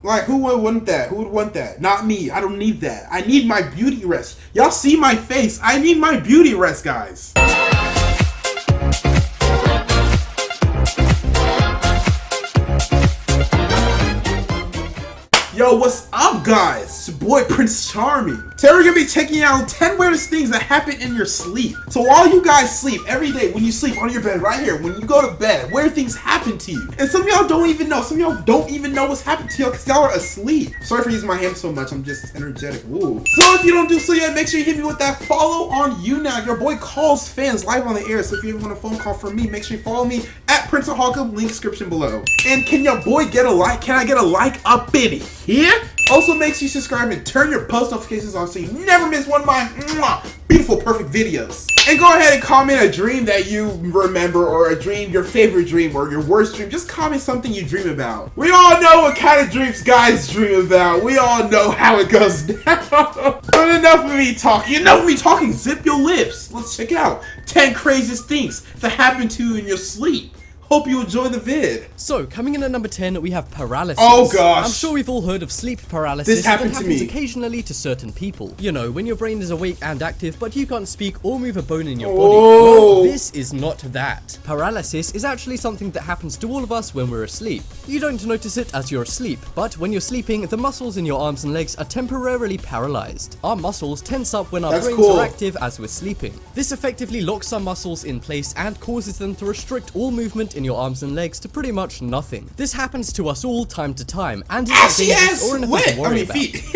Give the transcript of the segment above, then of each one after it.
Like, who would want that? Who would want that? Not me. I don't need that. I need my beauty rest. Y'all see my face. I need my beauty rest, guys. Yo, what's up, guys? It's your boy Prince Charming. Today we're gonna be checking out 10 weirdest things that happen in your sleep. So while you guys sleep, every day when you sleep on your bed right here, when you go to bed, weird things happen to you. And some of y'all don't even know. Some of y'all don't even know what's happened to y'all because y'all are asleep. Sorry for using my hand so much. I'm just energetic. Woo. So if you don't do so yet, make sure you hit me with that follow on YouNow. Your boy calls fans live on the air. So if you ever want a phone call from me, make sure you follow me at Prince of Hawkham, link description below. And can your boy get a like? Can I get a like up in here? Also, make sure you subscribe and turn your post notifications on so you never miss one of my beautiful, perfect videos. And go ahead and comment a dream that you remember, or a dream, your favorite dream, or your worst dream. Just comment something you dream about. We all know what kind of dreams guys dream about. We all know how it goes down. But enough of me talking. Enough of me talking. Zip your lips. Let's check out 10 craziest things that happen to you in your sleep. Hope you enjoy the vid. So, coming in at number 10, we have paralysis. Oh gosh. I'm sure we've all heard of sleep paralysis. This happened to me. Occasionally to certain people. You know, when your brain is awake and active, but you can't speak or move a bone in your body. Well, this is not that. Paralysis is actually something that happens to all of us when we're asleep. You don't notice it as you're asleep, but when you're sleeping, the muscles in your arms and legs are temporarily paralyzed. Our muscles tense up when our brains are active as we're sleeping. This effectively locks our muscles in place and causes them to restrict all movement in your arms and legs to pretty much nothing. This happens to us all time to time, and isn't dangerous or anything to worry about.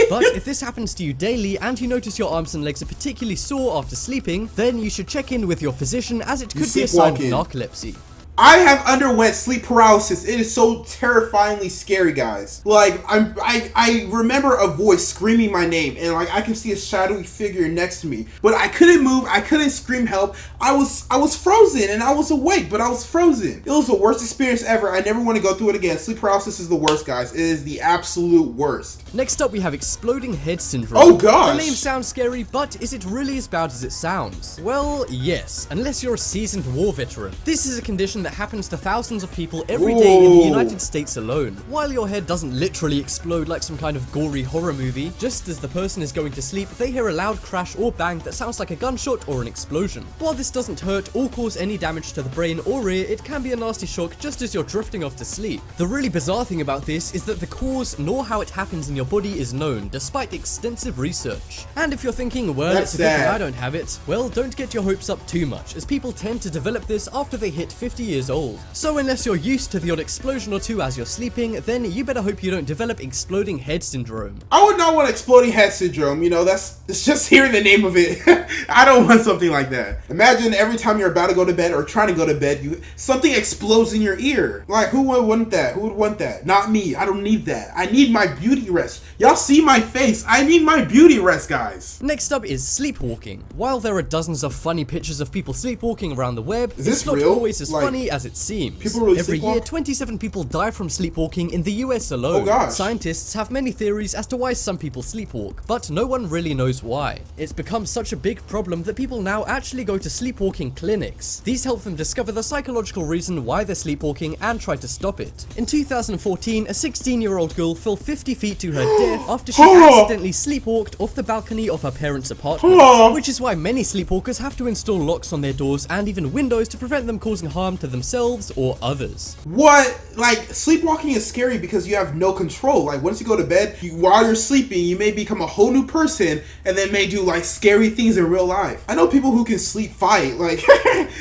But if this happens to you daily and you notice your arms and legs are particularly sore after sleeping, then you should check in with your physician, as it could be a sign of narcolepsy. I have underwent sleep paralysis. It is so terrifyingly scary, guys. Like, I remember a voice screaming my name, and like I can see a shadowy figure next to me, but I couldn't move. I couldn't scream help. I was frozen, and I was awake, but I was frozen. It was the worst experience ever. I never want to go through it again. Sleep paralysis is the worst, guys. It is the absolute worst. Next up, we have exploding head syndrome. Oh gosh. The name sounds scary, but is it really as bad as it sounds? Well, yes, unless you're a seasoned war veteran. This is a condition that happens to thousands of people every day in the United States alone. While your head doesn't literally explode like some kind of gory horror movie, just as the person is going to sleep, they hear a loud crash or bang that sounds like a gunshot or an explosion. While this doesn't hurt or cause any damage to the brain or ear, it can be a nasty shock just as you're drifting off to sleep. The really bizarre thing about this is that the cause nor how it happens in your body is known, despite extensive research. And if you're thinking, well, it's a good thing I don't have it, well, don't get your hopes up too much, as people tend to develop this after they hit 50 years old. So unless you're used to the odd explosion or two as you're sleeping, then you better hope you don't develop exploding head syndrome. I would not want exploding head syndrome, you know, it's just hearing the name of it. I don't want something like that. Imagine every time you're about to go to bed or trying to go to bed, something explodes in your ear. Like, who would want that? Who would want that? Not me. I don't need that. I need my beauty rest. Y'all see my face. I need my beauty rest, guys. Next up is sleepwalking. While there are dozens of funny pictures of people sleepwalking around the web, it's not always as funny as it seems. Every year, 27 people die from sleepwalking in the US alone. Oh gosh. Scientists have many theories as to why some people sleepwalk, but no one really knows why. It's become such a big problem that people now actually go to sleepwalking clinics. These help them discover the psychological reason why they're sleepwalking and try to stop it. In 2014, a 16-year-old girl fell 50 feet to her death after she accidentally sleepwalked off the balcony of her parents' apartment, which is why many sleepwalkers have to install locks on their doors and even windows to prevent them causing harm to themselves or others. What? Like, sleepwalking is scary because you have no control. Like, once you go to bed, while you're sleeping, you may become a whole new person and then may do like scary things in real life. I know people who can sleep fight, like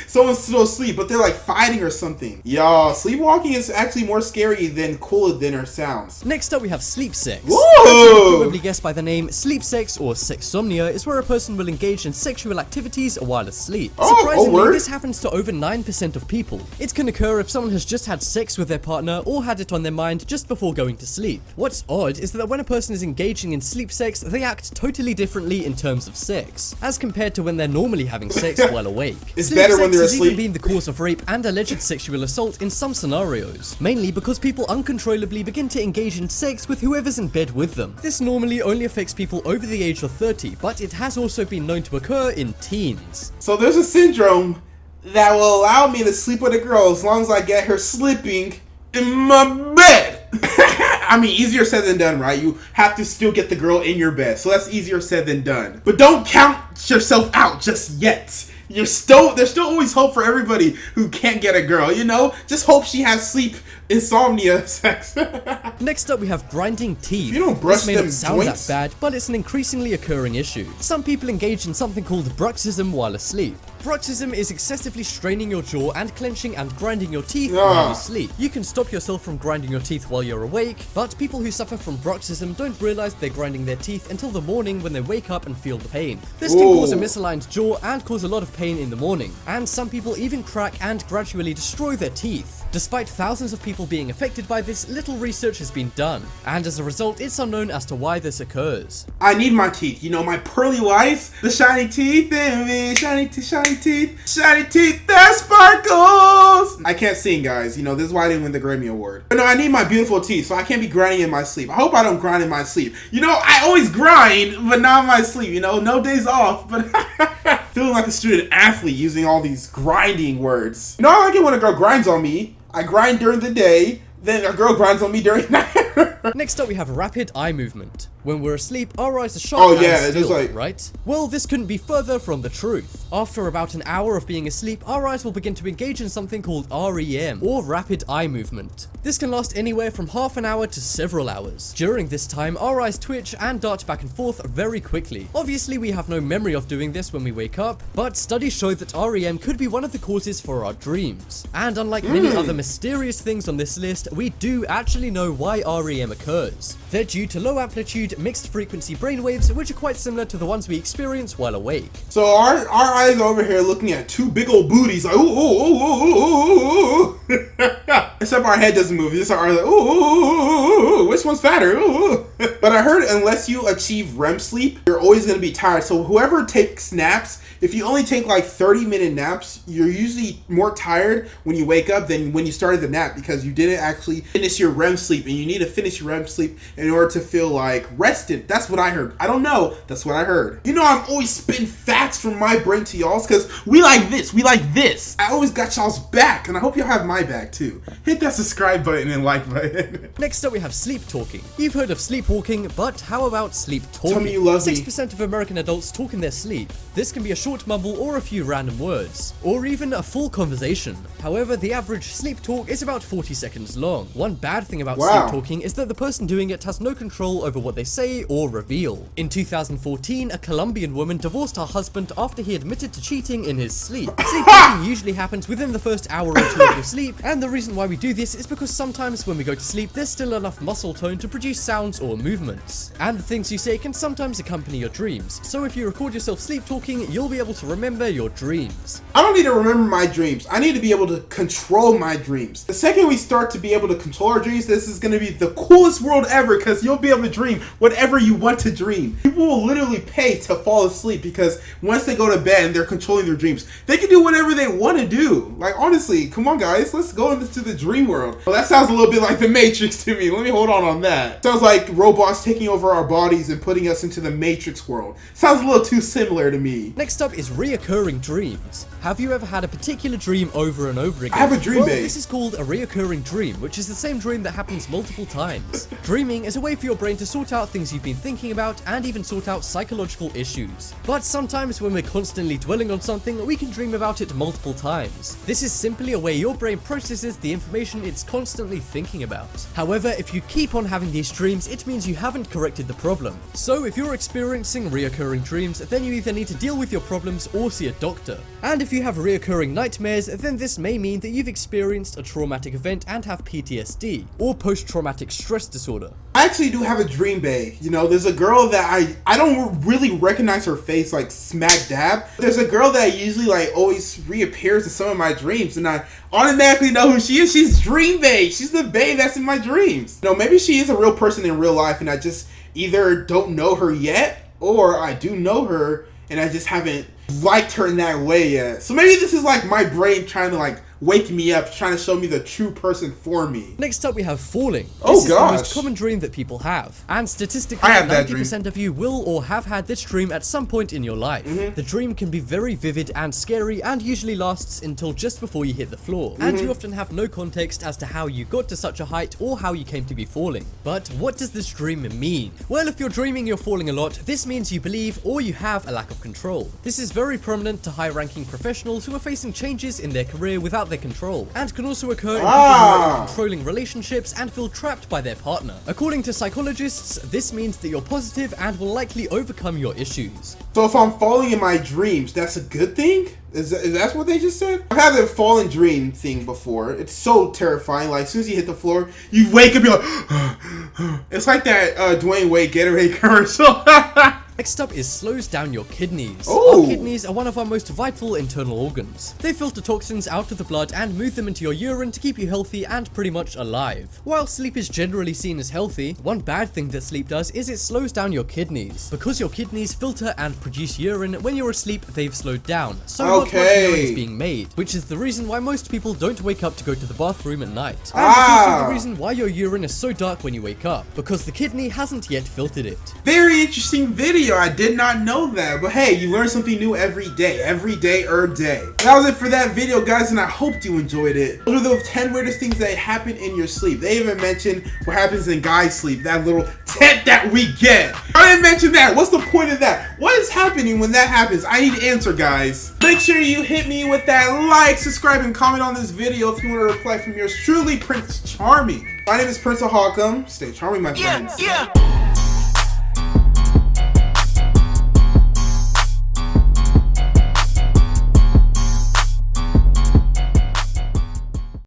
someone's still asleep, but they're like fighting or something. Y'all, sleepwalking is actually more scary than cooler than it sounds. Next up, we have sleep sex. Whoa! As you probably guessed by the name, sleep sex or sexsomnia is where a person will engage in sexual activities while asleep. Surprisingly, this happens to over 9% of people. It can occur if someone has just had sex with their partner or had it on their mind just before going to sleep. What's odd is that when a person is engaging in sleep sex, they act totally differently in terms of sex, as compared to when they're normally having sex while awake. It's better when they're asleep. Sleep sex has even been the cause of rape and alleged sexual assault in some scenarios, mainly because people uncontrollably begin to engage in sex with whoever's in bed with them. This normally only affects people over the age of 30, but it has also been known to occur in teens. So there's a syndrome that will allow me to sleep with a girl as long as I get her sleeping in my bed. I mean, easier said than done, right? You have to still get the girl in your bed, so that's easier said than done. But don't count yourself out just yet. There's still always hope for everybody who can't get a girl, you know? Just hope she has sleep insomnia sex. Next up, we have grinding teeth. If you don't brush this may them not sound joints, that bad, but it's an increasingly occurring issue. Some people engage in something called bruxism while asleep. Bruxism is excessively straining your jaw and clenching and grinding your teeth while you sleep. You can stop yourself from grinding your teeth while you're awake, but people who suffer from bruxism don't realize they're grinding their teeth until the morning when they wake up and feel the pain. This can cause a misaligned jaw and cause a lot of pain in the morning, and some people even crack and gradually destroy their teeth. Despite thousands of people being affected by this, little research has been done, and as a result, it's unknown as to why this occurs. I need my teeth, you know, my pearly whites, the shiny teeth in me, shiny teeth, that sparkles. I can't sing, guys, you know, this is why I didn't win the Grammy Award. But no, I need my beautiful teeth, so I can't be grinding in my sleep. I hope I don't grind in my sleep. You know, I always grind, but not in my sleep, you know, no days off, but feeling like a student athlete using all these grinding words. You know, I like it when a girl grinds on me. I grind during the day, then a girl grinds on me during night. Next up, we have rapid eye movement. When we're asleep, our eyes are sharp and still, right? Well, this couldn't be further from the truth. After about an hour of being asleep, our eyes will begin to engage in something called REM, or rapid eye movement. This can last anywhere from half an hour to several hours. During this time, our eyes twitch and dart back and forth very quickly. Obviously, we have no memory of doing this when we wake up, but studies show that REM could be one of the causes for our dreams. And unlike many other mysterious things on this list, we do actually know why REM occurs. They're due to low amplitude mixed frequency brainwaves, which are quite similar to the ones we experience while awake. So our eyes are over here looking at two big old booties, like ooh, ooh, ooh, ooh, ooh, ooh. Except our head doesn't move. Just our eyes like ooh, ooh, ooh, ooh, which one's fatter? Ooh, ooh. But I heard unless you achieve REM sleep, you're always gonna be tired. So whoever takes naps, if you only take like 30-minute naps, you're usually more tired when you wake up than when you started the nap because you didn't actually finish your REM sleep, and you need to finish your REM sleep in order to feel like rested. That's what I heard. I don't know. That's what I heard. You know, I'm always spitting facts from my brain to y'all's because we like this. We like this. I always got y'all's back, and I hope y'all have my back too. Hit that subscribe button and like button. Next up, we have sleep talking. You've heard of sleepwalking, but how about sleep talking? Tell me you love me. 6% of American adults talk in their sleep. This can be a short mumble or a few random words, or even a full conversation. However, the average sleep talk is about 40 seconds long. One bad thing about sleep talking is that the person doing it has no control over what they say or reveal. In 2014, a Colombian woman divorced her husband after he admitted to cheating in his sleep. Sleep talking usually happens within the first hour or two of your sleep, and the reason why we do this is because sometimes when we go to sleep, there's still enough muscle tone to produce sounds or movements. And the things you say can sometimes accompany your dreams, so if you record yourself sleep talking, you'll be able to remember your dreams. I don't need to remember my dreams. I need to be able to control my dreams. The second we start to be able to control our dreams, this is going to be the coolest world ever because you'll be able to dream whatever you want to dream. People will literally pay to fall asleep because once they go to bed and they're controlling their dreams, they can do whatever they want to do. Like, honestly, come on guys, let's go into the dream world. Well, that sounds a little bit like the Matrix to me. Let me hold on that. Sounds like robots taking over our bodies and putting us into the Matrix world. Sounds a little too similar to me. Next up is reoccurring dreams. Have you ever had a particular dream over and over again? I have a dream base. This is called a reoccurring dream, which is the same dream that happens multiple times. Dreaming is a way for your brain to sort out things you've been thinking about and even sort out psychological issues. But sometimes when we're constantly dwelling on something, we can dream about it multiple times. This is simply a way your brain processes the information it's constantly thinking about. However, if you keep on having these dreams, it means you haven't corrected the problem. So if you're experiencing reoccurring dreams, then you either need to deal with your problems or see a doctor. And if you have reoccurring nightmares, then this may mean that you've experienced a traumatic event and have PTSD, or post-traumatic stress disorder. I actually do have a dream bae. You know, there's a girl that I don't really recognize her face like smack dab. There's a girl that usually like always reappears in some of my dreams, and I automatically know who she is. She's dream bae. She's the bae that's in my dreams. You know, maybe she is a real person in real life and I just either don't know her yet, or I do know her and I just haven't liked her in that way yet. So maybe this is like my brain trying to like wake me up, trying to show me the true person for me. Next up we have falling. Oh, This is gosh. the most common dream that people have. And statistically, I have that 90% of you will or have had this dream at some point in your life. The dream can be very vivid and scary and usually lasts until just before you hit the floor. And you often have no context as to how you got to such a height or how you came to be falling. But what does this dream mean? Well, if you're dreaming you're falling a lot, this means you believe or you have a lack of control. This is very prominent to high-ranking professionals who are facing changes in their career without their control, and can also occur in people who are in controlling relationships and feel trapped by their partner. According to psychologists, this means that you're positive and will likely overcome your issues. So if I'm falling in my dreams, that's a good thing? Is that what they just said? I've had the fallen dream thing before. It's so terrifying. Like, as soon as you hit the floor, you wake up, you're like, it's like that Dwayne Wade Gatorade commercial. Next up is slows down your kidneys. Ooh. Our kidneys are one of our most vital internal organs. They filter toxins out of the blood and move them into your urine to keep you healthy and pretty much alive. While sleep is generally seen as healthy, one bad thing that sleep does is it slows down your kidneys. Because your kidneys filter and produce urine, when you're asleep, they've slowed down. So not much urine is being made, which is the reason why most people don't wake up to go to the bathroom at night. And it's also the reason why your urine is so dark when you wake up, because the kidney hasn't yet filtered it. Very interesting video. I did not know that. But hey, you learn something new every day. Day. That was it for that video, guys, and I hope you enjoyed it. Those are the 10 weirdest things that happen in your sleep. They even mentioned what happens in guys' sleep. That little tent that we get. I didn't mention that. What's the point of that? What is happening when that happens? I need an answer, guys. Make sure you hit me with that like, subscribe, and comment on this video if you want a reply from yours truly, Prince Charming. My name is Prince of Hawcom. Stay charming, my friends. Yeah.